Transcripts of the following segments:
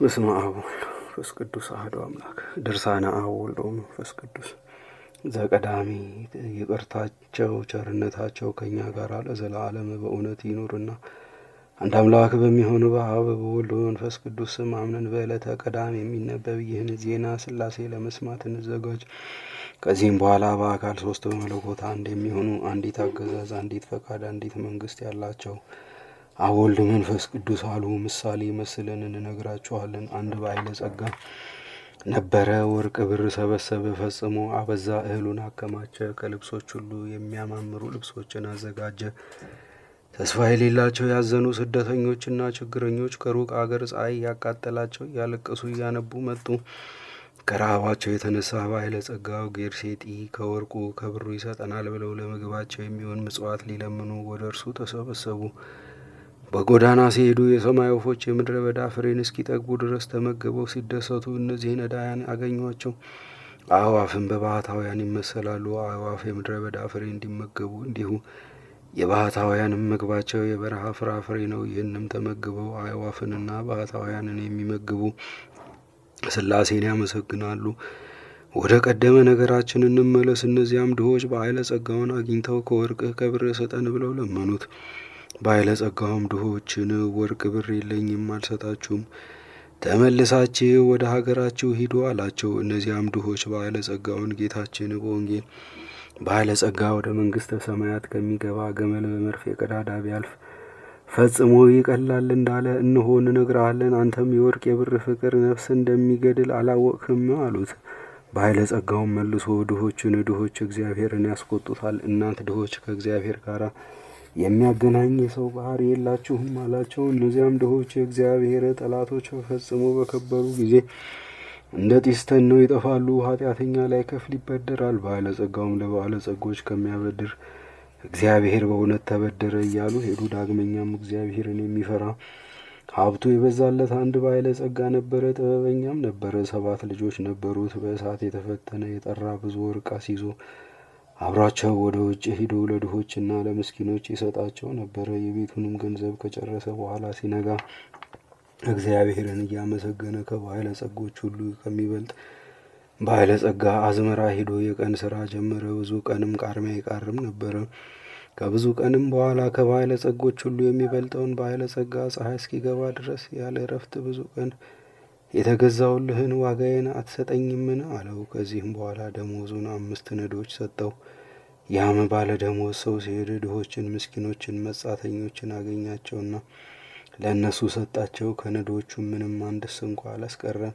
በስመ አብ ወመንፈስ ቅዱስ አሐዱ አምላክ። ድርሳነ አብ ወወልድ ወመንፈስ ቅዱስ ዘቀዳሚ። ይቅርታቸው ቸርነታቸው ከእኛ ጋር ለዘላለም በእውነት ይኑርና አንድ አምላክ በሚሆን በአብ በወልድ በመንፈስ ቅዱስ ስም አምነን በዕለተ ቀዳም የሚነበብ ይህን ዜና ሥላሴ ለመስማት እንዘጋጅ። ከዚህም በኋላ በአካል ሶስት በመለኮት አንድ የሚሆኑ አንዲት አገዛዝ፣ አንዲት ፈቃድ፣ አንዲት መንግስት ያላቸው አብ ወልድ መንፈስ ቅዱስ አሉ። ምሳሌ መስለን እንነግራችኋለን። አንድ ባለ ጸጋ ነበረ። ወርቅ ብር ሰበሰበ፣ ፈጽሞ አበዛ፣ እህሉን አከማቸ። ከልብሶች ሁሉ የሚያማምሩ ልብሶችን አዘጋጀ። ተስፋ የሌላቸው ያዘኑ ስደተኞችና ችግረኞች ከሩቅ አገር ፀሐይ ያቃጠላቸው እያለቀሱ እያነቡ መጡ። ከረሃባቸው የተነሳ ባለ ጸጋው ጌርሴጢ ከወርቁ ከብሩ ይሰጠናል ብለው ለምግባቸው የሚሆን ምጽዋት ሊለምኑ ወደ እርሱ ተሰበሰቡ። በጎዳና ሲሄዱ የሰማይ ወፎች የምድረ በዳ ፍሬን እስኪጠግቡ ድረስ ተመግበው ሲደሰቱ እነዚህ ነዳያን አገኟቸው። አዕዋፍም በባህታውያን ይመሰላሉ። አዕዋፍ የምድረ በዳ ፍሬ እንዲመገቡ እንዲሁ የባህታውያንም ምግባቸው የበረሃ ፍራፍሬ ነው። ይህንም ተመግበው አዕዋፍንና ባህታውያንን የሚመግቡ ሥላሴን ያመሰግናሉ። ወደ ቀደመ ነገራችን እንመለስ። እነዚያም ድሆች ባለ ጸጋውን አግኝተው ከወርቅህ ከብር ስጠን ብለው ለመኑት። ባለ ጸጋውም ድሆችን ወርቅ ብር የለኝም፣ አልሰጣችሁም፣ ተመልሳችሁ ወደ ሀገራችሁ ሂዱ አላቸው። እነዚያም ድሆች ባለ ጸጋውን ጌታችን በወንጌል ባለ ጸጋ ወደ መንግሥተ ሰማያት ከሚገባ ገመል በመርፌ ቀዳዳ ቢያልፍ ፈጽሞ ይቀላል እንዳለ እነሆ እንነግርሃለን። አንተም የወርቅ የብር ፍቅር ነፍስ እንደሚገድል አላወቅህም አሉት። ባለ ጸጋውም መልሶ ድሆች እግዚአብሔርን ያስቆጡታል። እናንት ድሆች ከእግዚአብሔር ጋር የሚያገናኝ የሰው ባህሪ የላችሁም አላቸው። እነዚያም ድሆች የእግዚአብሔር ጠላቶች ፈጽሞ በከበሩ ጊዜ እንደ ጢስ ተነው ይጠፋሉ። ኃጢአተኛ ላይ ከፍል ይበደራል። ባለጸጋውም ለባለጸጎች ከሚያበድር እግዚአብሔር በእውነት ተበደረ እያሉ ሄዱ። ዳግመኛም እግዚአብሔርን የሚፈራ ሀብቱ የበዛለት አንድ ባለጸጋ ነበረ። ጥበበኛም ነበረ። 7 ልጆች ነበሩት። በእሳት የተፈተነ የጠራ ብዙ ወርቅ አስይዞ አብሯቸው ወደ ውጭ ሂዶ ለድሆችና ለምስኪኖች ይሰጣቸው ነበረ። የቤቱንም ገንዘብ ከጨረሰ በኋላ ሲነጋ እግዚአብሔርን እያመሰገነ ከባለ ጸጎች ሁሉ ከሚበልጥ ባለ ጸጋ አዝመራ ሂዶ የቀን ስራ ጀመረ። ብዙ ቀንም ቃርሚያ ይቃርም ነበረ። ከብዙ ቀንም በኋላ ከባለ ጸጎች ሁሉ የሚበልጠውን ባለ ጸጋ ፀሐይ እስኪገባ ድረስ ያለ እረፍት ብዙ ቀን የተገዛውልህን ዋጋዬን አትሰጠኝምን አለው። ከዚህም በኋላ ደሞዙን 5 ነዶች ሰጠው። ያም ባለ ደሞዝ ሰው ሲሄድ ድሆችን፣ ምስኪኖችን፣ መጻተኞችን አገኛቸውና ለእነሱ ሰጣቸው። ከነዶቹ ምንም አንድስ እንኳ አላስቀረም።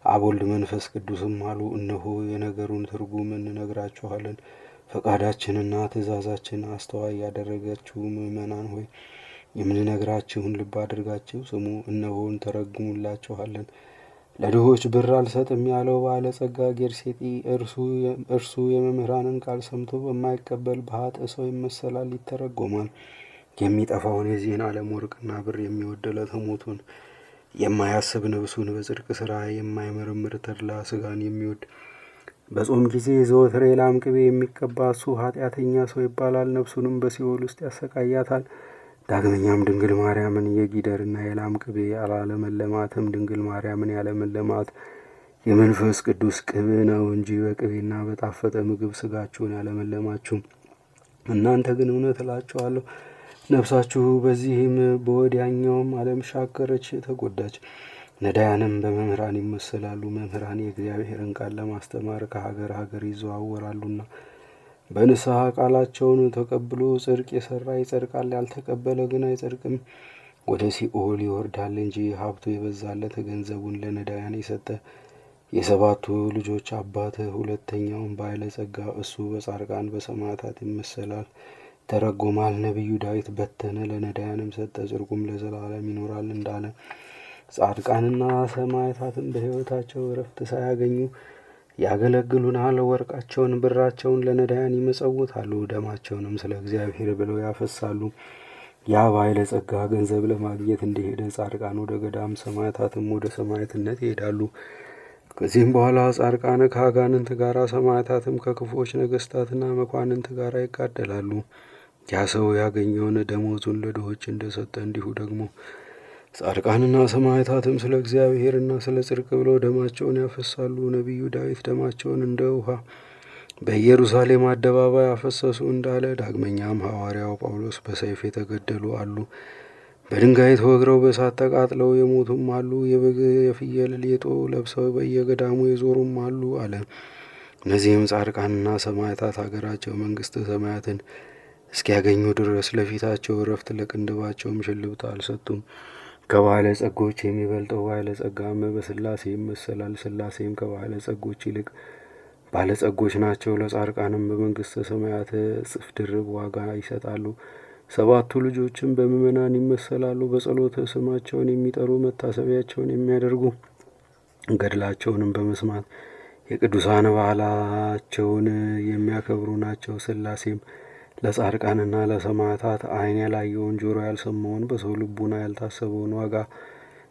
አብ ወልድ መንፈስ ቅዱስም አሉ፣ እነሆ የነገሩን ትርጉም እንነግራችኋለን። ፈቃዳችንና ትእዛዛችን አስተዋይ ያደረጋችሁ ምእመናን ሆይ የምንነግራችሁን ልብ አድርጋችሁ ስሙ። እነሆ እንተረጉምላችኋለን። ለድሆች ብር አልሰጥም ያለው ባለ ጸጋ ጌርሴጢ እርሱ የመምህራንን ቃል ሰምቶ በማይቀበል በኃጥእ ሰው ይመሰላል፣ ይተረጎማል። የሚጠፋውን የዚህን ዓለም ወርቅና ብር የሚወድ ለተሞቱን የማያስብ ነፍሱን በጽድቅ ስራ የማይመረምር ተድላ ስጋን የሚወድ በጾም ጊዜ ዘወትር የላም ቅቤ የሚቀባ እሱ ኃጢአተኛ ሰው ይባላል። ነፍሱንም በሲኦል ውስጥ ያሰቃያታል። ዳግመኛም ድንግል ማርያምን የጊደርና የላም ቅቤ አላለመለማትም። ድንግል ማርያምን ያለመለማት የመንፈስ ቅዱስ ቅብ ነው እንጂ በቅቤና በጣፈጠ ምግብ ስጋችሁን ያለመለማችሁም። እናንተ ግን እውነት እላችኋለሁ ነፍሳችሁ በዚህም በወዲያኛውም ዓለም ሻከረች፣ ተጎዳች። ነዳያንም በመምህራን ይመሰላሉ። መምህራን የእግዚአብሔርን ቃል ለማስተማር ከሀገር ሀገር ይዘዋወራሉና በንስሐ ቃላቸውን ተቀብሎ ጽድቅ የሰራ ይጸድቃል፣ ያልተቀበለ ግን አይጸድቅም፣ ወደ ሲኦል ይወርዳል እንጂ። ሀብቱ የበዛለት ገንዘቡን ለነዳያን የሰጠ የ7ቱ ልጆች አባት ሁለተኛውን ባለ ጸጋ እሱ በጻድቃን በሰማዕታት ይመሰላል፣ ተረጎማል። ነቢዩ ዳዊት በተነ፣ ለነዳያንም ሰጠ፣ ጽድቁም ለዘላለም ይኖራል እንዳለ ጻድቃንና ሰማዕታትም በሕይወታቸው እረፍት ሳያገኙ ያገለግሉናል። ወርቃቸውን ብራቸውን ለነዳያን ይመጸውታሉ፣ ደማቸውንም ስለ እግዚአብሔር ብለው ያፈሳሉ። ያ ባለ ጸጋ ገንዘብ ለማግኘት እንደሄደ ጻድቃን ወደ ገዳም፣ ሰማዕታትም ወደ ሰማዕትነት ይሄዳሉ። ከዚህም በኋላ ጻድቃን ከአጋንንት ጋር፣ ሰማዕታትም ከክፉዎች ነገሥታትና መኳንንት ጋር ይጋደላሉ። ያ ሰው ያገኘውን ደሞዙን ለድሆች እንደሰጠ እንዲሁ ደግሞ ጻድቃንና ሰማዕታትም ስለ እግዚአብሔርና ስለ ጽድቅ ብለው ደማቸውን ያፈሳሉ። ነቢዩ ዳዊት ደማቸውን እንደ ውሃ በኢየሩሳሌም አደባባይ አፈሰሱ እንዳለ፣ ዳግመኛም ሐዋርያው ጳውሎስ በሰይፍ የተገደሉ አሉ፣ በድንጋይ ተወግረው በእሳት ተቃጥለው የሞቱም አሉ፣ የበግ የፍየል ሌጦ ለብሰው በየገዳሙ የዞሩም አሉ አለ። እነዚህም ጻድቃንና ሰማዕታት አገራቸው መንግሥተ ሰማያትን እስኪያገኙ ድረስ ለፊታቸው እረፍት ለቅንድባቸውም ሽልብታ አልሰጡም። ከባለጸጎች የሚበልጠው ባለጸጋም በሥላሴ ይመሰላል። ሥላሴም ከባለጸጎች ይልቅ ባለጸጎች ናቸው። ለጻድቃንም በመንግሥተ ሰማያት እጥፍ ድርብ ዋጋ ይሰጣሉ። 7ቱ ልጆችም በምእመናን ይመሰላሉ። በጸሎተ ስማቸውን የሚጠሩ መታሰቢያቸውን የሚያደርጉ ገድላቸውንም በመስማት የቅዱሳን በዓላቸውን የሚያከብሩ ናቸው። ሥላሴም ለጻድቃንና ለሰማዕታት ዓይን ያላየውን ጆሮ ያልሰማውን በሰው ልቡና ያልታሰበውን ዋጋ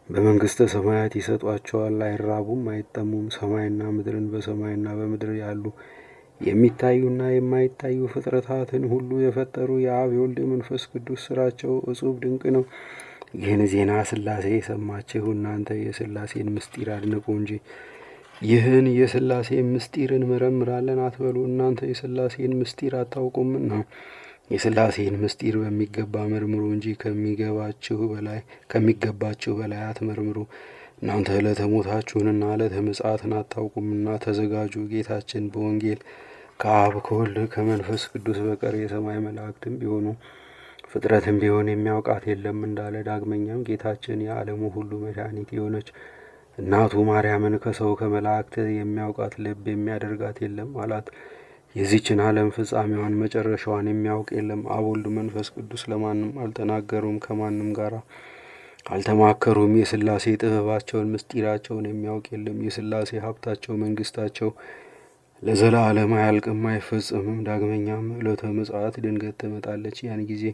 በመንግሥተ ሰማያት ይሰጧቸዋል። አይራቡም፣ አይጠሙም። ሰማይና ምድርን በሰማይና በምድር ያሉ የሚታዩና የማይታዩ ፍጥረታትን ሁሉ የፈጠሩ የአብ የወልድ የመንፈስ ቅዱስ ሥራቸው እጹብ ድንቅ ነው። ይህን ዜና ሥላሴ የሰማችሁ እናንተ የሥላሴን ምስጢር አድንቁ እንጂ ይህን የሥላሴ ምስጢር እንመረምራለን አትበሉ። እናንተ የሥላሴን ምስጢር አታውቁምና የሥላሴን ምስጢር በሚገባ መርምሩ እንጂ ከሚገባችሁ በላይ አትመርምሩ። እናንተ ዕለተ ሞታችሁንና ዕለተ ምጽአትን አታውቁምና ተዘጋጁ። ጌታችን በወንጌል ከአብ ከወልድ ከመንፈስ ቅዱስ በቀር የሰማይ መላእክትም ቢሆኑ ፍጥረትም ቢሆን የሚያውቃት የለም እንዳለ፣ ዳግመኛም ጌታችን የዓለሙ ሁሉ መድኃኒት የሆነች እናቱ ማርያምን ከሰው ከመላእክት የሚያውቃት ልብ የሚያደርጋት የለም አላት። የዚችን ዓለም ፍጻሜዋን መጨረሻዋን የሚያውቅ የለም። አብ ወልድ መንፈስ ቅዱስ ለማንም አልተናገሩም፣ ከማንም ጋር አልተማከሩም። የሥላሴ ጥበባቸውን ምስጢራቸውን የሚያውቅ የለም። የሥላሴ ሀብታቸው መንግሥታቸው ለዘላለም አያልቅም አይፈጸምም። ዳግመኛም ዕለተ ምጽአት ድንገት ትመጣለች። ያን ጊዜ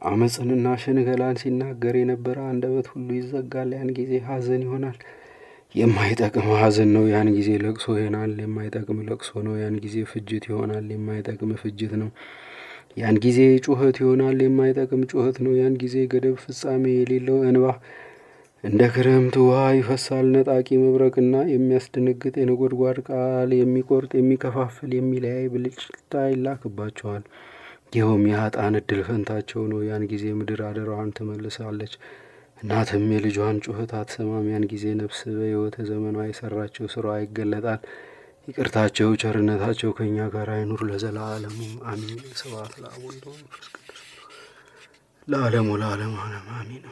አመፅንና ሽንገላን ሲናገር የነበረ አንደበት ሁሉ ይዘጋል። ያን ጊዜ ሐዘን ይሆናል፣ የማይጠቅም ሐዘን ነው። ያን ጊዜ ለቅሶ ይሆናል፣ የማይጠቅም ለቅሶ ነው። ያን ጊዜ ፍጅት ይሆናል፣ የማይጠቅም ፍጅት ነው። ያን ጊዜ ጩኸት ይሆናል፣ የማይጠቅም ጩኸት ነው። ያን ጊዜ ገደብ ፍጻሜ የሌለው እንባ እንደ ክረምት ውሃ ይፈሳል። ነጣቂ መብረቅና የሚያስደነግጥ የነጎድጓድ ቃል የሚቆርጥ የሚከፋፍል የሚለያይ ብልጭታ ይላክባቸዋል። ይኸውም የኃጥአን ዕድል ፈንታቸው ነው። ያን ጊዜ ምድር አደራዋን ትመልሳለች፣ እናትም የልጇን ጩኸት አትሰማም። ያን ጊዜ ነፍስ በሕይወተ ዘመኗ የሠራችው ሥራዋ ይገለጣል። ይቅርታቸው ቸርነታቸው ከእኛ ጋር አይኑር ለዘላለሙ አሜን። ስብሐት ለአብ ወወልድ ወመንፈስ ቅዱስ ለዓለሙ ለዓለም ዓለም አሜን።